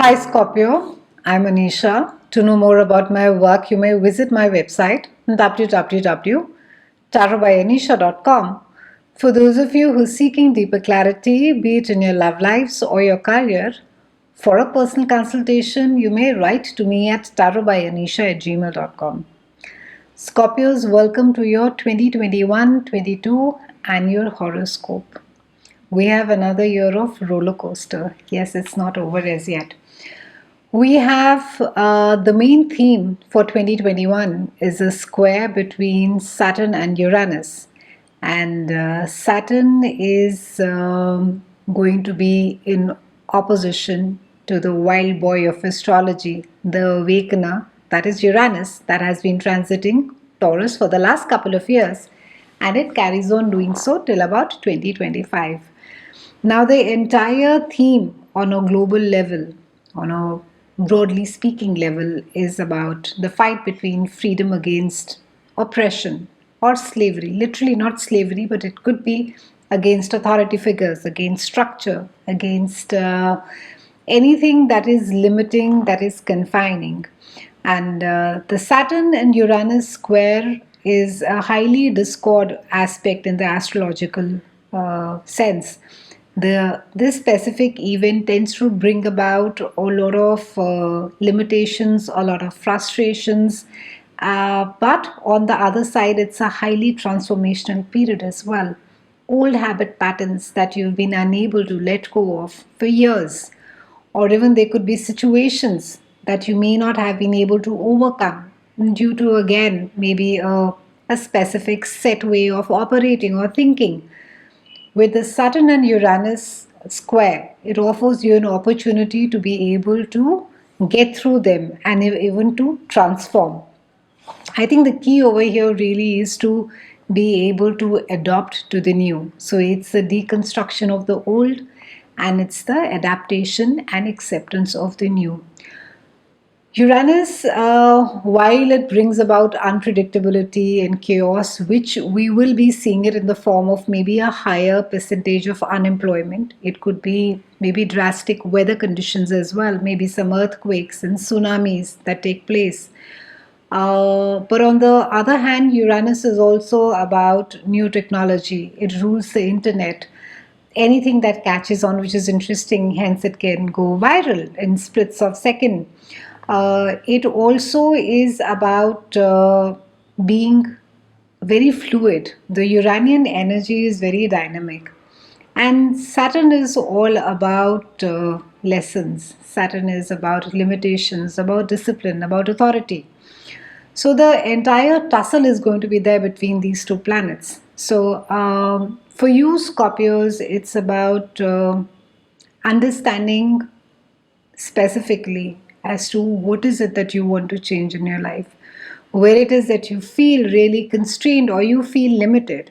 Hi Scorpio, I'm Anisha. To know more about my work, you may visit my website www.tarotbyanisha.com. For those of you who are seeking deeper clarity, be it in your love lives or your career, for a personal consultation, you may write to me at tarotbyanisha@gmail.com. Scorpios, welcome to your 2021-22 annual horoscope. We have another year of roller coaster. Yes, it's not over as yet. We have the main theme for 2021 is a square between Saturn and Uranus. And Saturn is going to be in opposition to the wild boy of astrology, the awakener, that is Uranus, that has been transiting Taurus for the last couple of years. And it carries on doing so till about 2025. Now, the entire theme on a global level, on a broadly speaking level, is about the fight between freedom against oppression or slavery. Literally, not slavery, but it could be against authority figures, against structure, against anything that is limiting, that is confining. And the Saturn and Uranus square is a highly discord aspect in the astrological sense. This specific event tends to bring about a lot of limitations, a lot of frustrations, but on the other side, it's a highly transformational period as well. Old habit patterns that you've been unable to let go of for years, or even there could be situations that you may not have been able to overcome due to, again, maybe a specific set way of operating or thinking. With the Saturn and Uranus square, it offers you an opportunity to be able to get through them and even to transform. I think the key over here really is to be able to adopt to the new. So it's the deconstruction of the old and it's the adaptation and acceptance of the new. Uranus, while it brings about unpredictability and chaos, which we will be seeing it in the form of maybe a higher percentage of unemployment. It could be maybe drastic weather conditions as well, maybe some earthquakes and tsunamis that take place. But on the other hand, Uranus is also about new technology. It rules the internet. Anything that catches on, which is interesting, hence it can go viral in splits of second. It also is about being very fluid. The Uranian energy is very dynamic. And Saturn is all about lessons. Saturn is about limitations, about discipline, about authority. So the entire tussle is going to be there between these two planets. So for you, Scorpios, it's about understanding specifically as to what is it that you want to change in your life, where it is that you feel really constrained or you feel limited.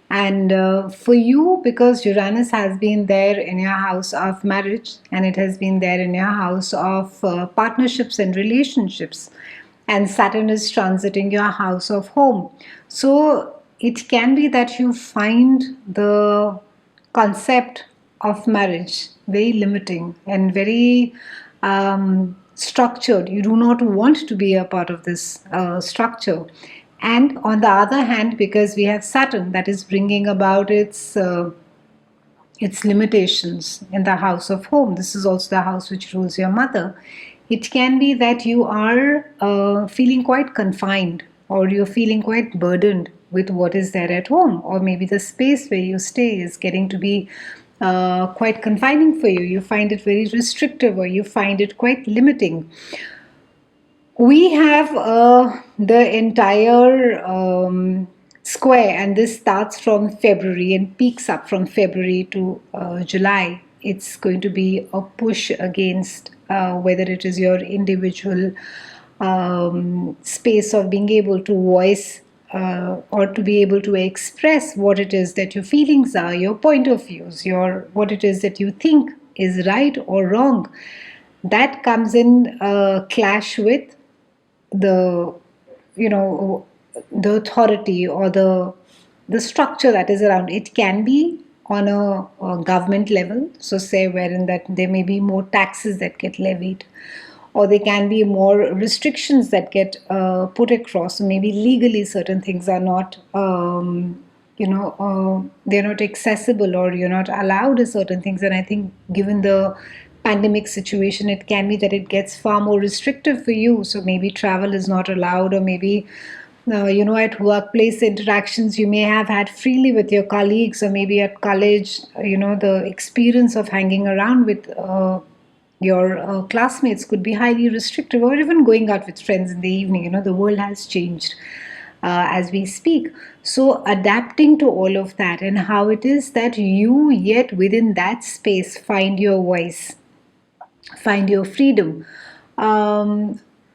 And for you, because Uranus has been there in your house of marriage and it has been there in your house of partnerships and relationships, and Saturn is transiting your house of home. So it can be that you find the concept of marriage very limiting and very structured. You do not want to be a part of this structure. And on the other hand, because we have Saturn that is bringing about its limitations in the house of home. This is also the house which rules your mother. It can be that you are feeling quite confined or you're feeling quite burdened with what is there at home, or maybe the space where you stay is getting to be quite confining for you. You find it very restrictive or you find it quite limiting. We have the entire square, and this starts from February and peaks up from February to July. It's going to be a push against whether it is your individual space of being able to voice or to be able to express what it is that your feelings are, your point of views, your what it is that you think is right or wrong. That comes in clash with the the authority or the structure that is around. It can be on a government level. So, say wherein that there may be more taxes that get levied, or there can be more restrictions that get put across. So maybe legally certain things are not, they're not accessible, or you're not allowed certain things. And I think, given the pandemic situation, it can be that it gets far more restrictive for you. So maybe travel is not allowed, or maybe at workplace interactions you may have had freely with your colleagues, or maybe at college, the experience of hanging around with your classmates could be highly restrictive, or even going out with friends in the evening. The world has changed as we speak. So, adapting to all of that, and how it is that you, yet within that space, find your voice, find your freedom.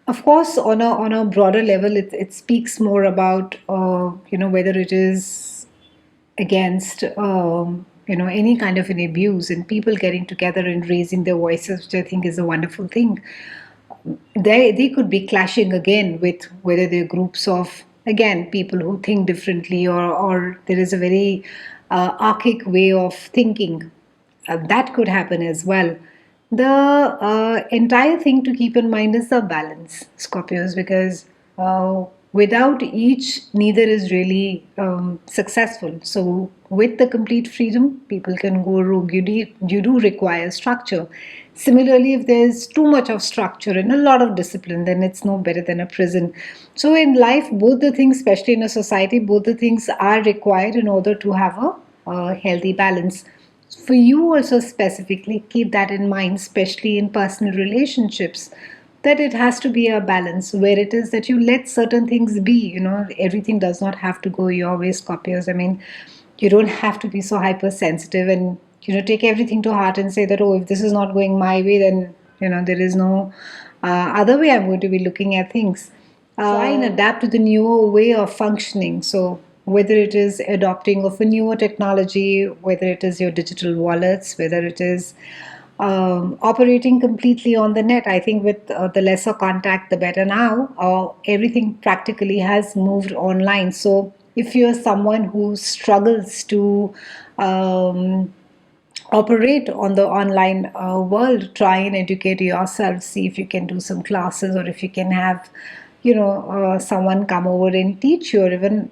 Of course, on a broader level, it speaks more about whether it is against any kind of an abuse, and people getting together and raising their voices, which I think is a wonderful thing. They could be clashing again with whether they're groups of, again, people who think differently, or there is a very archaic way of thinking. That could happen as well. The entire thing to keep in mind is the balance, Scorpios, because without each, neither is really successful. So, with the complete freedom, people can go rogue. You do require structure. Similarly, if there's too much of structure and a lot of discipline, then it's no better than a prison. So, in life, both the things, especially in a society, both the things are required in order to have a healthy balance. For you also, specifically, keep that in mind, especially in personal relationships, that it has to be a balance where it is that you let certain things be. Everything does not have to go your way, Scorpios. I mean, you don't have to be so hypersensitive and take everything to heart and say that, oh, if this is not going my way, then there is no other way I'm going to be looking at things. Try and adapt to the newer way of functioning. So whether it is adopting of a newer technology, whether it is your digital wallets, whether it is operating completely on the net. I think with the lesser contact, the better now. Everything practically has moved online. So if you're someone who struggles to operate on the online world, try and educate yourself. See if you can do some classes, or if you can have, someone come over and teach you, or even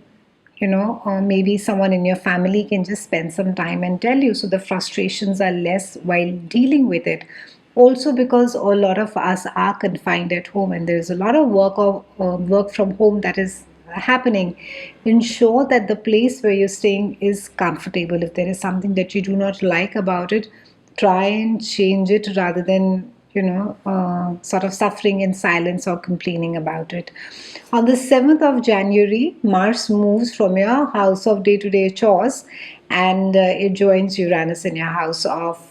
maybe someone in your family can just spend some time and tell you, so the frustrations are less while dealing with it. Also, because a lot of us are confined at home, and there's a lot of work from home that is happening, ensure that the place where you're staying is comfortable. If there is something that you do not like about it, try and change it, rather than sort of suffering in silence or complaining about it. On the 7th of January, Mars moves from your house of day to day chores, and it joins Uranus in your house of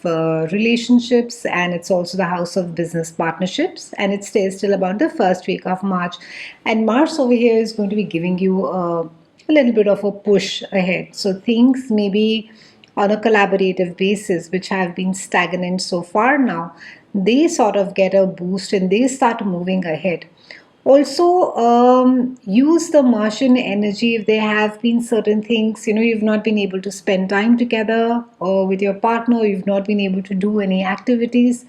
relationships, and it's also the house of business partnerships, and it stays till about the first week of March. And Mars over here is going to be giving you a little bit of a push ahead. So things maybe on a collaborative basis, which have been stagnant so far now, they sort of get a boost and they start moving ahead. Also, use the Martian energy if there have been certain things, you've not been able to spend time together or with your partner, you've not been able to do any activities.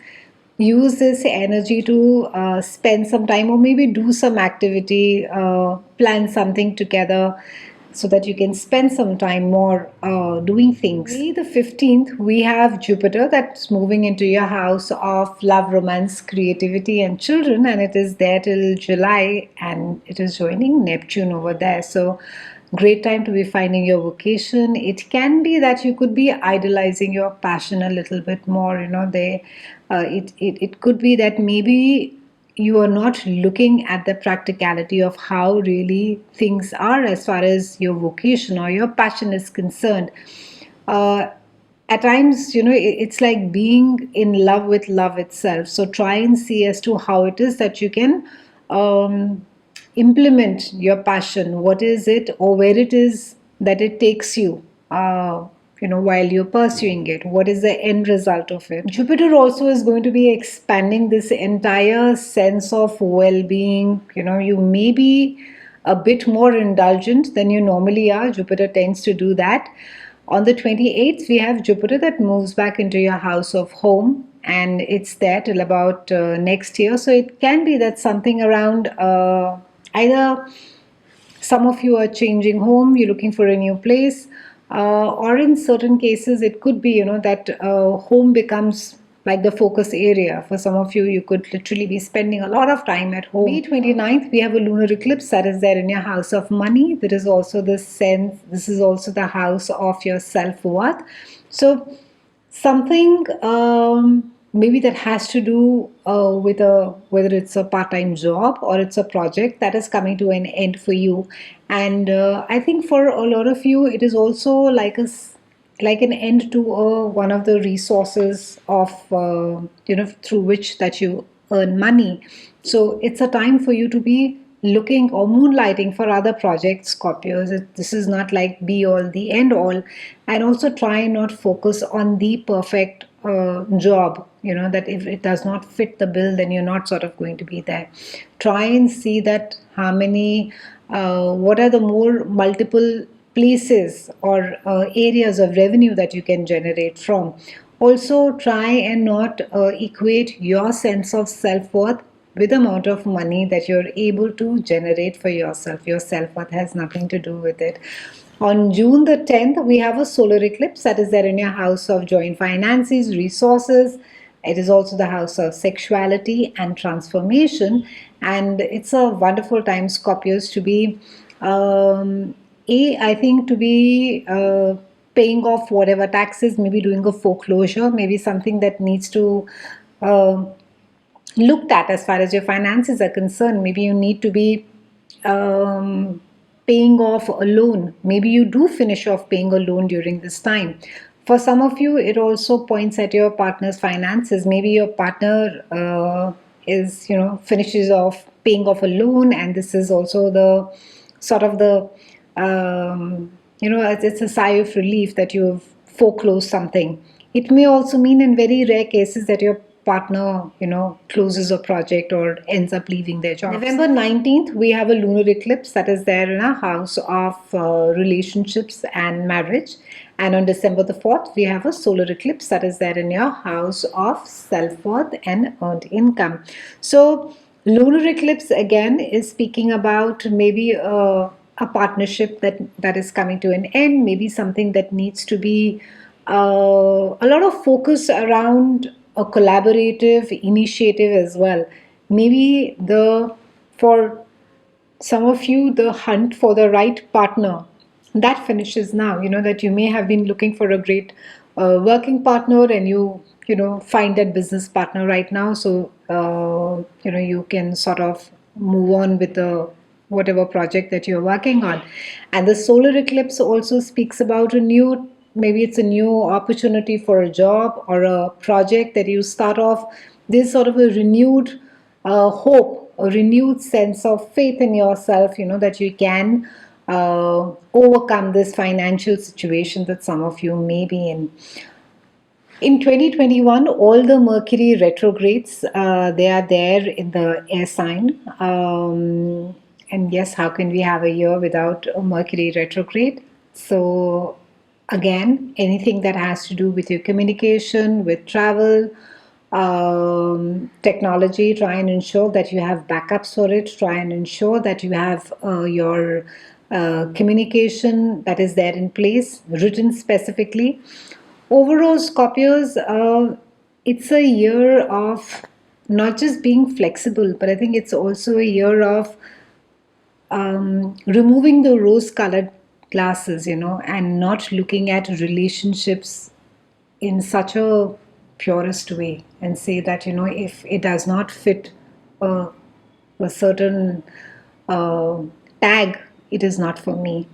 Use this energy to spend some time, or maybe do some activity, plan something together, so that you can spend some time more doing things. May the 15th, we have Jupiter that's moving into your house of love, romance, creativity, and children, and it is there till July, and it is joining Neptune over there. So, great time to be finding your vocation. It can be that you could be idolizing your passion a little bit more. It could be that maybe you are not looking at the practicality of how really things are as far as your vocation or your passion is concerned. Uh, at times, it's like being in love with love itself. So try and see as to how it is that you can implement your passion. What is it, or where it is that it takes you? While you're pursuing it, what is the end result of it? Jupiter also is going to be expanding this entire sense of well-being. You may be a bit more indulgent than you normally are. Jupiter tends to do that. On the 28th, we have Jupiter that moves back into your house of home, and it's there till about next year. So it can be that something around either some of you are changing home, you're looking for a new place, or in certain cases, it could be, that home becomes like the focus area. For some of you, you could literally be spending a lot of time at home. May 29th, we have a lunar eclipse that is there in your house of money. There is also the sense, this is also the house of your self worth. So, something maybe that has to do with whether it's a part-time job or it's a project that is coming to an end for you. And I think for a lot of you it is also like like an end to one of the resources of through which that you earn money. So it's a time for you to be looking or moonlighting for other projects, Scorpios. This is not like be all the end all. And also try and not focus on the perfect job, that if it does not fit the bill, then you're not sort of going to be there. Try and see that harmony, what are the more multiple places or areas of revenue that you can generate from. Also, try and not equate your sense of self-worth with the amount of money that you're able to generate for yourself. Your self-worth has nothing to do with it. On June the 10th, we have a solar eclipse that is there in your house of joint finances, resources. It is also the house of sexuality and transformation. And it's a wonderful time, Scorpios, to be, I think, to be paying off whatever taxes, maybe doing a foreclosure, maybe something that needs to looked at as far as your finances are concerned. Maybe you need to be paying off a loan. Maybe you do finish off paying a loan during this time. For some of you, it also points at your partner's finances. Maybe your partner is, finishes off paying off a loan, and this is also the sort of the, it's a sigh of relief that you have foreclosed something. It may also mean, in very rare cases, that your partner, closes a project or ends up leaving their job. November 19th, we have a lunar eclipse that is there in our house of relationships and marriage. And on December the 4th, we have a solar eclipse that is there in your house of self-worth and earned income. So, lunar eclipse again is speaking about maybe a partnership that is coming to an end, maybe something that needs to be a lot of focus around a collaborative initiative as well. Maybe for some of you, the hunt for the right partner that finishes now. That you may have been looking for a great working partner, and you find that business partner right now. So you can sort of move on with the whatever project that you're working on. And the solar eclipse also speaks about maybe it's a new opportunity for a job or a project that you start off. There's sort of a renewed hope, a renewed sense of faith in yourself, that you can overcome this financial situation that some of you may be in. In 2021, all the Mercury retrogrades, they are there in the air sign. And yes, how can we have a year without a Mercury retrograde? So again, anything that has to do with your communication, with travel, technology, try and ensure that you have backups for it. Try and ensure that you have your communication that is there in place, written specifically. Overall, Scorpios, it's a year of not just being flexible, but I think it's also a year of removing the rose-colored glasses, and not looking at relationships in such a purest way, and say that, if it does not fit a certain tag, it is not for me.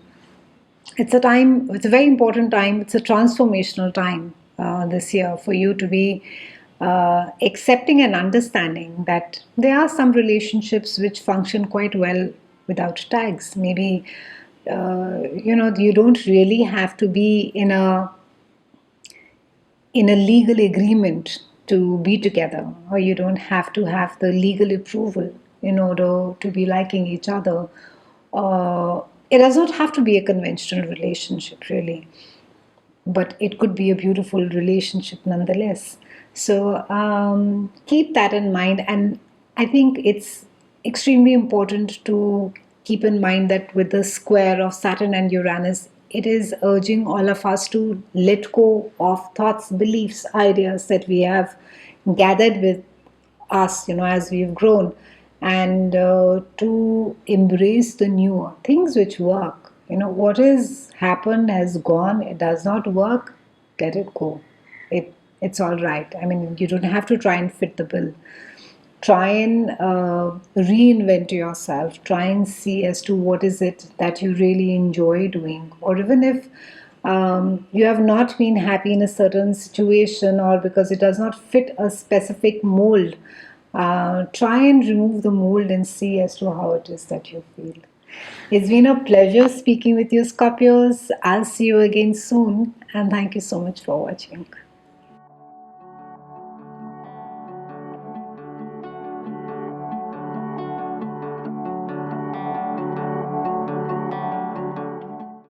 It's a very important time. It's a transformational time this year for you to be accepting and understanding that there are some relationships which function quite well without tags. Maybe, you don't really have to be in a legal agreement to be together, or you don't have to have the legal approval in order to be liking each other. It does not have to be a conventional relationship, really. but it could be a beautiful relationship nonetheless. So keep that in mind. And I think it's extremely important to keep in mind that with the square of Saturn and Uranus, it is urging all of us to let go of thoughts, beliefs, ideas that we have gathered with us, as we've grown, and to embrace the new things which work. What has happened has gone. It does not work. Let it go. It's all right. I mean, you don't have to try and fit the bill. Try and reinvent yourself. Try and see as to what is it that you really enjoy doing, or even if you have not been happy in a certain situation, or because it does not fit a specific mold, try and remove the mold and see as to how it is that you feel. It's been a pleasure speaking with you, Scorpios. I'll see you again soon, and thank you so much for watching.